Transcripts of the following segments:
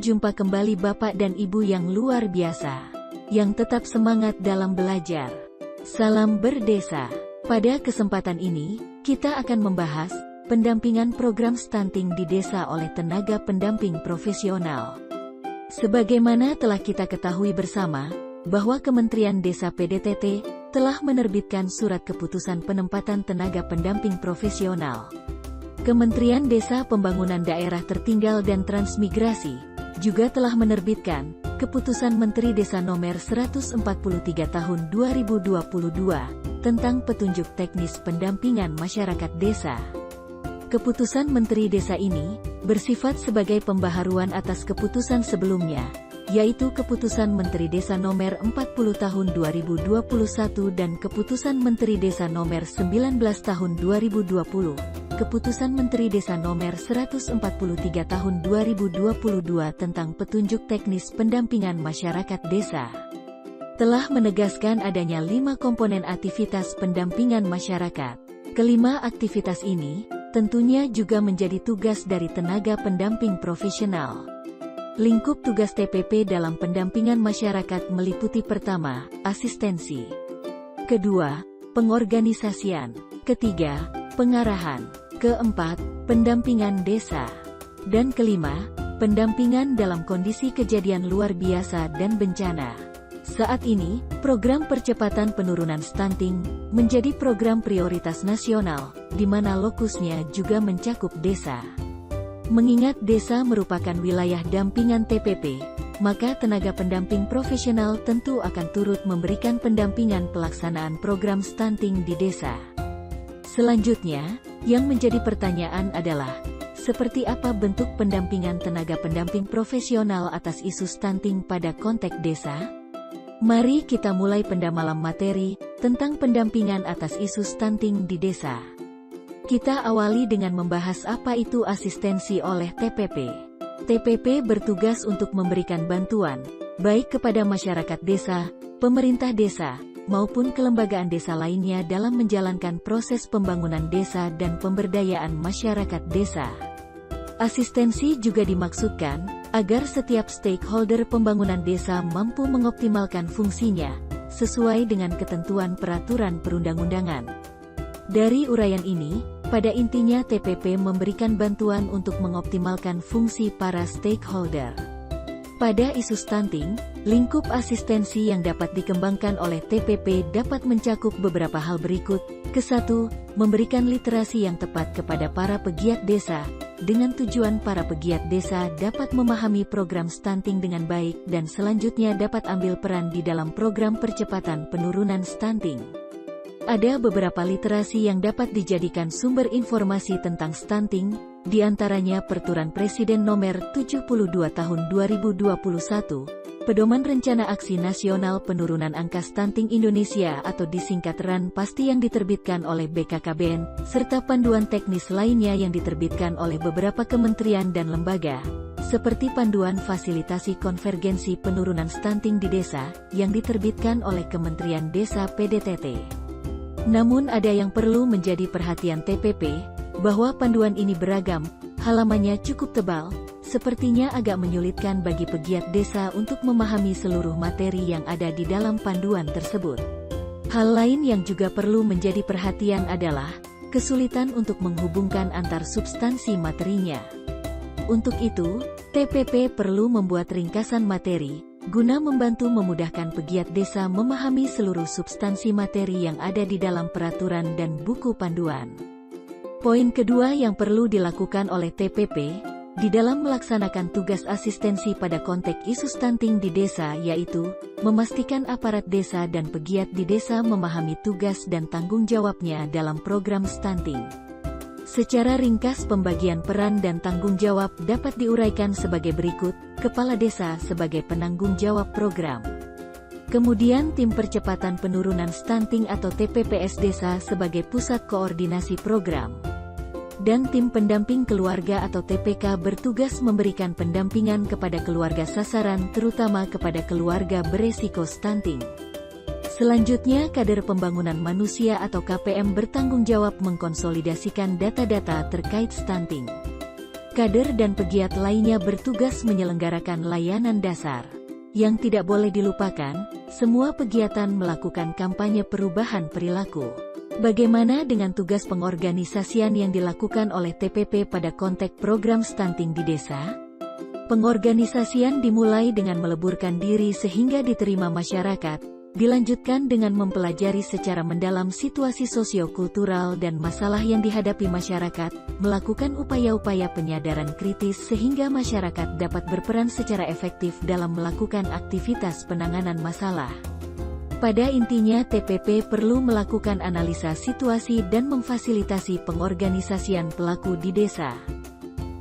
berjumpa kembali Bapak dan Ibu yang luar biasa, yang tetap semangat dalam belajar. Salam berdesa. Pada kesempatan ini, kita akan membahas pendampingan program stunting di desa oleh tenaga pendamping profesional. Sebagaimana telah kita ketahui bersama, bahwa Kementerian Desa PDTT telah menerbitkan surat keputusan penempatan tenaga pendamping profesional. Kementerian Desa Pembangunan Daerah Tertinggal dan Transmigrasi juga telah menerbitkan Keputusan Menteri Desa Nomor 143 Tahun 2022 tentang petunjuk teknis pendampingan masyarakat desa. Keputusan Menteri Desa ini bersifat sebagai pembaharuan atas keputusan sebelumnya, yaitu Keputusan Menteri Desa Nomor 40 Tahun 2021 dan Keputusan Menteri Desa Nomor 19 Tahun 2020. Keputusan Menteri Desa Nomor 143 Tahun 2022 tentang petunjuk teknis pendampingan masyarakat desa telah menegaskan adanya 5 komponen aktivitas pendampingan masyarakat. Kelima aktivitas ini tentunya juga menjadi tugas dari tenaga pendamping profesional. Lingkup tugas TPP dalam pendampingan masyarakat meliputi: pertama, asistensi; kedua, pengorganisasian; ketiga, pengarahan; keempat, pendampingan desa; dan kelima, pendampingan dalam kondisi kejadian luar biasa dan bencana. Saat ini, program percepatan penurunan stunting menjadi program prioritas nasional, di mana lokusnya juga mencakup desa. Mengingat desa merupakan wilayah dampingan TPP, maka tenaga pendamping profesional tentu akan turut memberikan pendampingan pelaksanaan program stunting di desa. Selanjutnya, yang menjadi pertanyaan adalah, seperti apa bentuk pendampingan tenaga pendamping profesional atas isu stunting pada konteks desa? Mari kita mulai pendalaman materi tentang pendampingan atas isu stunting di desa. Kita awali dengan membahas apa itu asistensi oleh TPP. TPP bertugas untuk memberikan bantuan, baik kepada masyarakat desa, pemerintah desa, maupun kelembagaan desa lainnya dalam menjalankan proses pembangunan desa dan pemberdayaan masyarakat desa. Asistensi juga dimaksudkan agar setiap stakeholder pembangunan desa mampu mengoptimalkan fungsinya, sesuai dengan ketentuan peraturan perundang-undangan. Dari uraian ini, pada intinya TPP memberikan bantuan untuk mengoptimalkan fungsi para stakeholder. Pada isu stunting, lingkup asistensi yang dapat dikembangkan oleh TPP dapat mencakup beberapa hal berikut. Ke-1, memberikan literasi yang tepat kepada para pegiat desa, dengan tujuan para pegiat desa dapat memahami program stunting dengan baik dan selanjutnya dapat ambil peran di dalam program percepatan penurunan stunting. Ada beberapa literasi yang dapat dijadikan sumber informasi tentang stunting, di antaranya Peraturan Presiden Nomor 72 Tahun 2021, Pedoman Rencana Aksi Nasional Penurunan Angka Stunting Indonesia atau disingkat RAN pasti yang diterbitkan oleh BKKBN, serta panduan teknis lainnya yang diterbitkan oleh beberapa kementerian dan lembaga, seperti Panduan Fasilitasi Konvergensi Penurunan Stunting di Desa, yang diterbitkan oleh Kementerian Desa PDTT. Namun ada yang perlu menjadi perhatian TPP, bahwa panduan ini beragam, halamannya cukup tebal, sepertinya agak menyulitkan bagi pegiat desa untuk memahami seluruh materi yang ada di dalam panduan tersebut. Hal lain yang juga perlu menjadi perhatian adalah kesulitan untuk menghubungkan antar substansi materinya. Untuk itu, TPP perlu membuat ringkasan materi, guna membantu memudahkan pegiat desa memahami seluruh substansi materi yang ada di dalam peraturan dan buku panduan. Poin kedua yang perlu dilakukan oleh TPP di dalam melaksanakan tugas asistensi pada konteks isu stunting di desa yaitu memastikan aparat desa dan pegiat di desa memahami tugas dan tanggung jawabnya dalam program stunting. Secara ringkas pembagian peran dan tanggung jawab dapat diuraikan sebagai berikut: Kepala Desa sebagai penanggung jawab program. Kemudian Tim Percepatan Penurunan Stunting atau TPPS Desa sebagai pusat koordinasi program. Dan Tim Pendamping Keluarga atau TPK bertugas memberikan pendampingan kepada keluarga sasaran terutama kepada keluarga beresiko stunting. Selanjutnya Kader Pembangunan Manusia atau KPM bertanggung jawab mengkonsolidasikan data-data terkait stunting. kader dan pegiat lainnya bertugas menyelenggarakan layanan dasar. Yang tidak boleh dilupakan, semua kegiatan melakukan kampanye perubahan perilaku. Bagaimana dengan tugas pengorganisasian yang dilakukan oleh TPP pada konteks program stunting di desa? Pengorganisasian dimulai dengan meleburkan diri sehingga diterima masyarakat, dilanjutkan dengan mempelajari secara mendalam situasi sosio-kultural dan masalah yang dihadapi masyarakat, melakukan upaya-upaya penyadaran kritis sehingga masyarakat dapat berperan secara efektif dalam melakukan aktivitas penanganan masalah. Pada intinya TPP perlu melakukan analisa situasi dan memfasilitasi pengorganisasian pelaku di desa.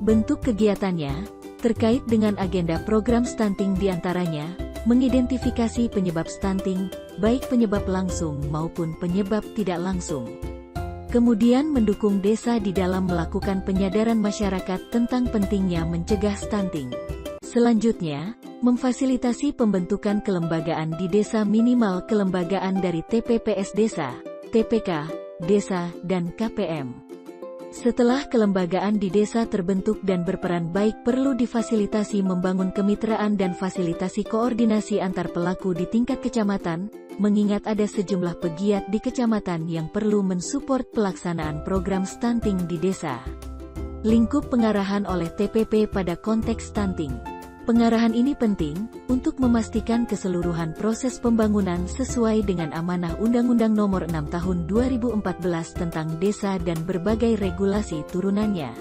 Bentuk kegiatannya, terkait dengan agenda program stunting diantaranya, mengidentifikasi penyebab stunting, baik penyebab langsung maupun penyebab tidak langsung. Kemudian mendukung desa di dalam melakukan penyadaran masyarakat tentang pentingnya mencegah stunting. Selanjutnya, memfasilitasi pembentukan kelembagaan di desa minimal kelembagaan dari TPPS Desa, TPK, Desa, dan KPM. Setelah kelembagaan di desa terbentuk dan berperan baik perlu difasilitasi membangun kemitraan dan fasilitasi koordinasi antar pelaku di tingkat kecamatan, mengingat ada sejumlah pegiat di kecamatan yang perlu mensupport pelaksanaan program stunting di desa. Lingkup pengarahan oleh TPP pada konteks stunting. Pengarahan ini penting untuk memastikan keseluruhan proses pembangunan sesuai dengan amanah Undang-Undang Nomor 6 Tahun 2014 tentang Desa dan berbagai regulasi turunannya.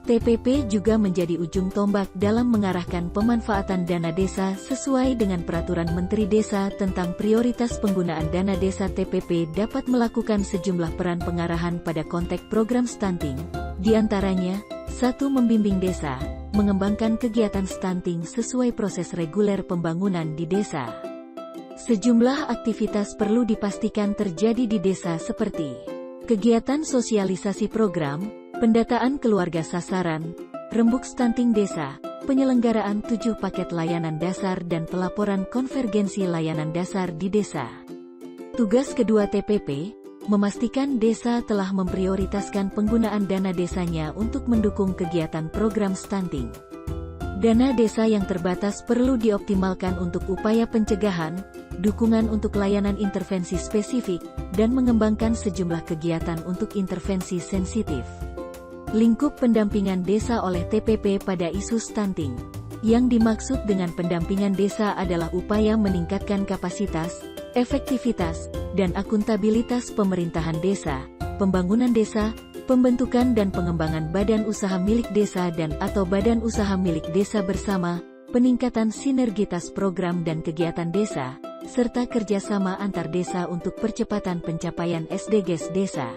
TPP juga menjadi ujung tombak dalam mengarahkan pemanfaatan dana desa sesuai dengan Peraturan Menteri Desa tentang prioritas penggunaan dana desa. TPP dapat melakukan sejumlah peran pengarahan pada konteks program stunting, di antaranya, 1. Membimbing desa, mengembangkan kegiatan stunting sesuai proses reguler pembangunan di desa. Sejumlah aktivitas perlu dipastikan terjadi di desa seperti kegiatan sosialisasi program, pendataan keluarga sasaran, rembuk stunting desa, penyelenggaraan 7 paket layanan dasar dan pelaporan konvergensi layanan dasar di desa. Tugas kedua TPP, memastikan desa telah memprioritaskan penggunaan dana desanya untuk mendukung kegiatan program stunting. Dana desa yang terbatas perlu dioptimalkan untuk upaya pencegahan, dukungan untuk layanan intervensi spesifik, dan mengembangkan sejumlah kegiatan untuk intervensi sensitif. Lingkup pendampingan desa oleh TPP pada isu stunting. Yang dimaksud dengan pendampingan desa adalah upaya meningkatkan kapasitas, efektivitas, dan akuntabilitas pemerintahan desa, pembangunan desa, pembentukan dan pengembangan badan usaha milik desa dan atau badan usaha milik desa bersama, peningkatan sinergitas program dan kegiatan desa, serta kerjasama antar desa untuk percepatan pencapaian SDGs desa.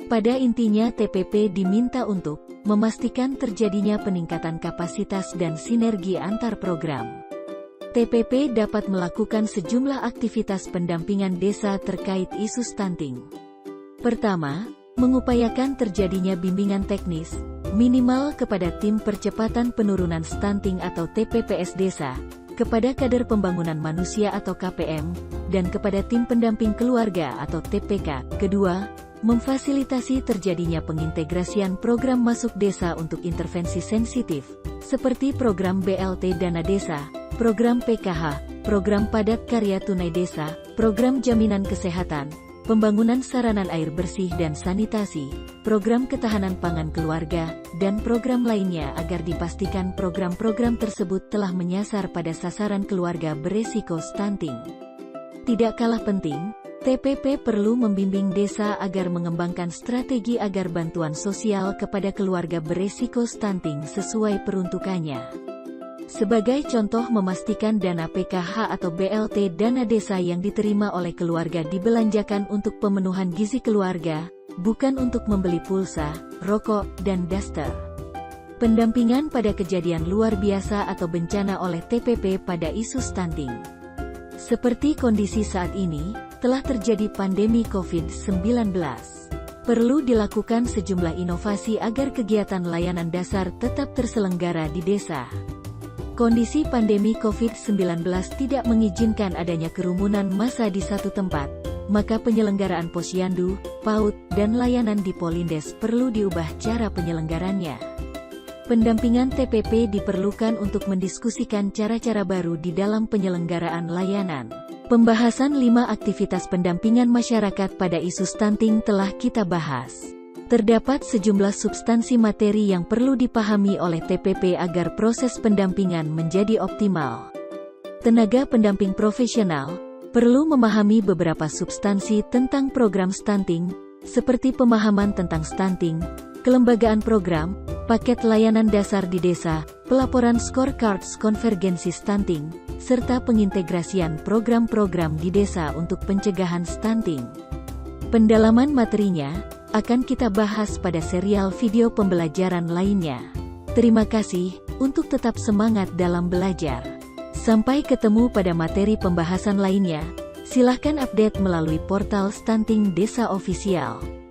Pada intinya TPP diminta untuk memastikan terjadinya peningkatan kapasitas dan sinergi antar program. TPP dapat melakukan sejumlah aktivitas pendampingan desa terkait isu stunting. Pertama, mengupayakan terjadinya bimbingan teknis, minimal kepada tim percepatan penurunan stunting atau TPPS desa, kepada kader pembangunan manusia atau KPM, dan kepada tim pendamping keluarga atau TPK. Kedua, memfasilitasi terjadinya pengintegrasian program masuk desa untuk intervensi sensitif, seperti program BLT Dana Desa, program PKH, program Padat Karya Tunai Desa, program Jaminan Kesehatan, pembangunan saranan air bersih dan sanitasi, program ketahanan pangan keluarga, dan program lainnya agar dipastikan program-program tersebut telah menyasar pada sasaran keluarga beresiko stunting. Tidak kalah penting, TPP perlu membimbing desa agar mengembangkan strategi agar bantuan sosial kepada keluarga beresiko stunting sesuai peruntukannya. Sebagai contoh memastikan dana PKH atau BLT dana desa yang diterima oleh keluarga dibelanjakan untuk pemenuhan gizi keluarga, bukan untuk membeli pulsa, rokok, dan daster. Pendampingan pada kejadian luar biasa atau bencana oleh TPP pada isu stunting. Seperti kondisi saat ini, telah terjadi pandemi COVID-19. Perlu dilakukan sejumlah inovasi agar kegiatan layanan dasar tetap terselenggara di desa. Kondisi pandemi COVID-19 tidak mengizinkan adanya kerumunan massa di satu tempat, maka penyelenggaraan posyandu, PAUD, dan layanan di Polindes perlu diubah cara penyelenggarannya. Pendampingan TPP diperlukan untuk mendiskusikan cara-cara baru di dalam penyelenggaraan layanan. Pembahasan 5 aktivitas pendampingan masyarakat pada isu stunting telah kita bahas. Terdapat sejumlah substansi materi yang perlu dipahami oleh TPP agar proses pendampingan menjadi optimal. Tenaga pendamping profesional perlu memahami beberapa substansi tentang program stunting, seperti pemahaman tentang stunting, kelembagaan program, paket layanan dasar di desa, pelaporan scorecards konvergensi stunting, serta pengintegrasian program-program di desa untuk pencegahan stunting. Pendalaman materinya akan kita bahas pada serial video pembelajaran lainnya. Terima kasih untuk tetap semangat dalam belajar. Sampai ketemu pada materi pembahasan lainnya. Silahkan update melalui portal Stunting Desa Official.